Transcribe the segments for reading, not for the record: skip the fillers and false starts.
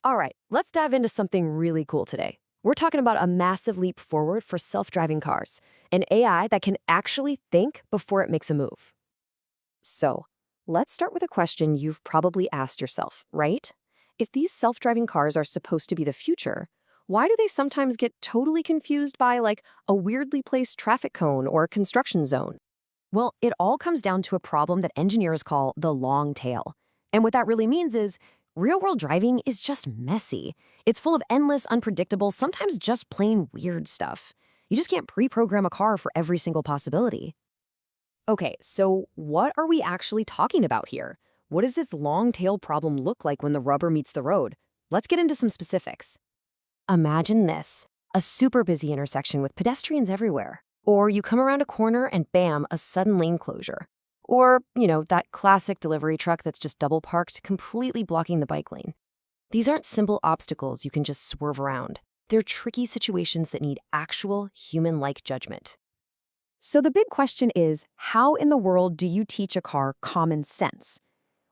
All right, let's dive into something really cool today. We're talking about a massive leap forward for self-driving cars, an AI that can actually think before it makes a move. So, let's start with a question you've probably asked yourself, right? If these self-driving cars are supposed to be the future, why do they sometimes get totally confused by, like, a weirdly placed traffic cone or a construction zone? Well, it all comes down to a problem that engineers call the long tail. And what that really means is real-world driving is just messy. It's full of endless, unpredictable, sometimes just plain weird stuff. You just can't pre-program a car for every single possibility. Okay, so what are we actually talking about here? What does this long tail problem look like when the rubber meets the road? Let's get into some specifics. Imagine this, a super busy intersection with pedestrians everywhere. Or you come around a corner and bam, a sudden lane closure. Or, that classic delivery truck that's just double parked, completely blocking the bike lane. These aren't simple obstacles you can just swerve around. They're tricky situations that need actual human-like judgment. So the big question is, how in the world do you teach a car common sense?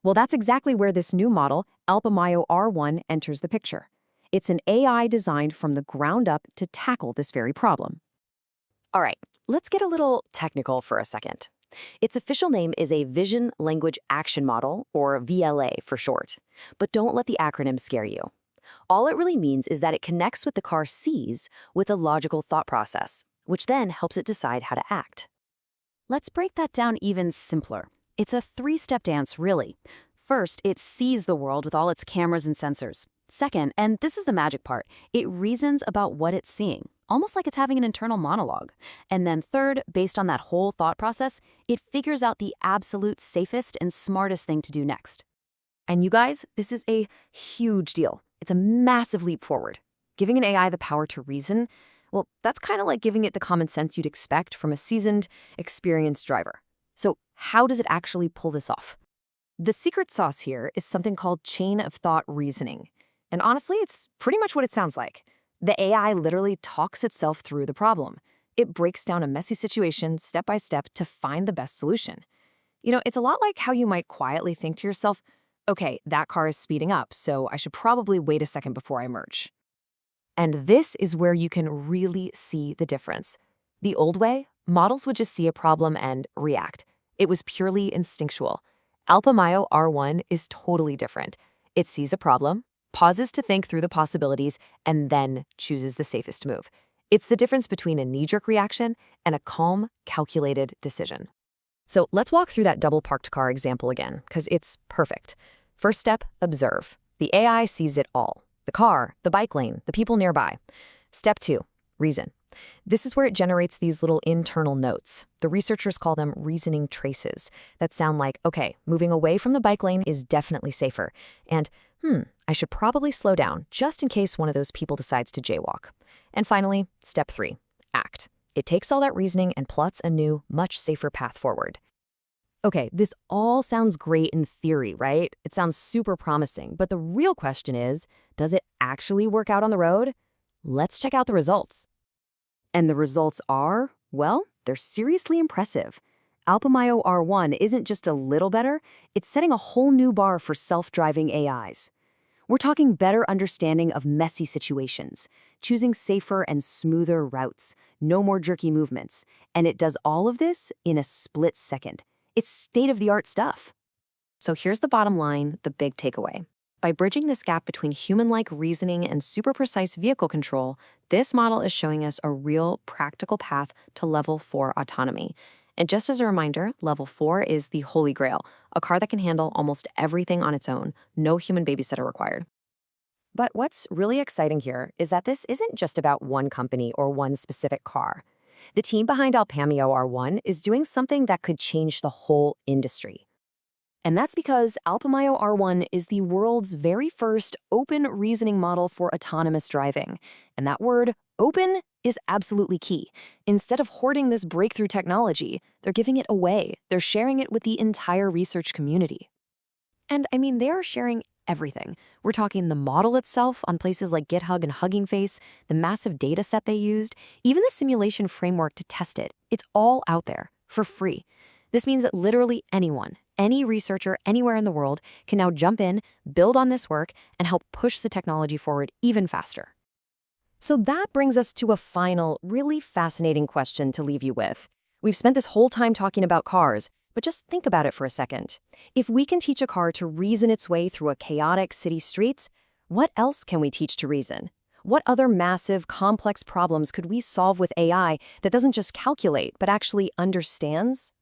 Well, that's exactly where this new model, Alpamayo-R1, enters the picture. It's an AI designed from the ground up to tackle this very problem. All right, let's get a little technical for a second. Its official name is a Vision Language Action Model, or VLA for short. But don't let the acronym scare you. All it really means is that it connects what the car sees with a logical thought process, which then helps it decide how to act. Let's break that down even simpler. It's a three-step dance, really. First, it sees the world with all its cameras and sensors. Second, and this is the magic part, it reasons about what it's seeing, almost like it's having an internal monologue. And then third, based on that whole thought process, it figures out the absolute safest and smartest thing to do next. And you guys, this is a huge deal. It's a massive leap forward. Giving an AI the power to reason, well, that's kind of like giving it the common sense you'd expect from a seasoned, experienced driver. So how does it actually pull this off? The secret sauce here is something called chain of thought reasoning. And honestly, it's pretty much what it sounds like. The AI literally talks itself through the problem. It breaks down a messy situation step by step to find the best solution. It's a lot like how you might quietly think to yourself, okay, that car is speeding up, so I should probably wait a second before I merge. And this is where you can really see the difference. The old way, models would just see a problem and react. It was purely instinctual. Alpamayo-R1 is totally different. It sees a problem, pauses to think through the possibilities, and then chooses the safest move. It's the difference between a knee-jerk reaction and a calm, calculated decision. So let's walk through that double-parked car example again, because it's perfect. First step, observe. The AI sees it all. The car, the bike lane, the people nearby. Step 2, reason. This is where it generates these little internal notes. The researchers call them reasoning traces that sound like, okay, moving away from the bike lane is definitely safer. And, I should probably slow down just in case one of those people decides to jaywalk. And finally, step 3, act. It takes all that reasoning and plots a new, much safer path forward. Okay, this all sounds great in theory, right? It sounds super promising, but the real question is, does it actually work out on the road? Let's check out the results. And the results are, well, they're seriously impressive. Alpamayo-R1 isn't just a little better, it's setting a whole new bar for self-driving AIs. We're talking better understanding of messy situations, choosing safer and smoother routes, no more jerky movements, and it does all of this in a split second. It's state-of-the-art stuff. So here's the bottom line, the big takeaway. By bridging this gap between human-like reasoning and super precise vehicle control, this model is showing us a real practical path to level 4 autonomy. And just as a reminder, level 4 is the holy grail, a car that can handle almost everything on its own, no human babysitter required. But what's really exciting here is that this isn't just about one company or one specific car. The team behind Alpamayo-R1 is doing something that could change the whole industry. And that's because Alpamayo-R1 is the world's very first open reasoning model for autonomous driving. And that word, open, is absolutely key. Instead of hoarding this breakthrough technology, they're giving it away. They're sharing it with the entire research community. And they are sharing everything. We're talking the model itself on places like GitHub and Hugging Face, the massive data set they used, even the simulation framework to test it. It's all out there for free. This means that literally anyone, any researcher anywhere in the world can now jump in, build on this work, and help push the technology forward even faster. So that brings us to a final, really fascinating question to leave you with. We've spent this whole time talking about cars, but just think about it for a second. If we can teach a car to reason its way through a chaotic city streets, what else can we teach to reason? What other massive, complex problems could we solve with AI that doesn't just calculate, but actually understands?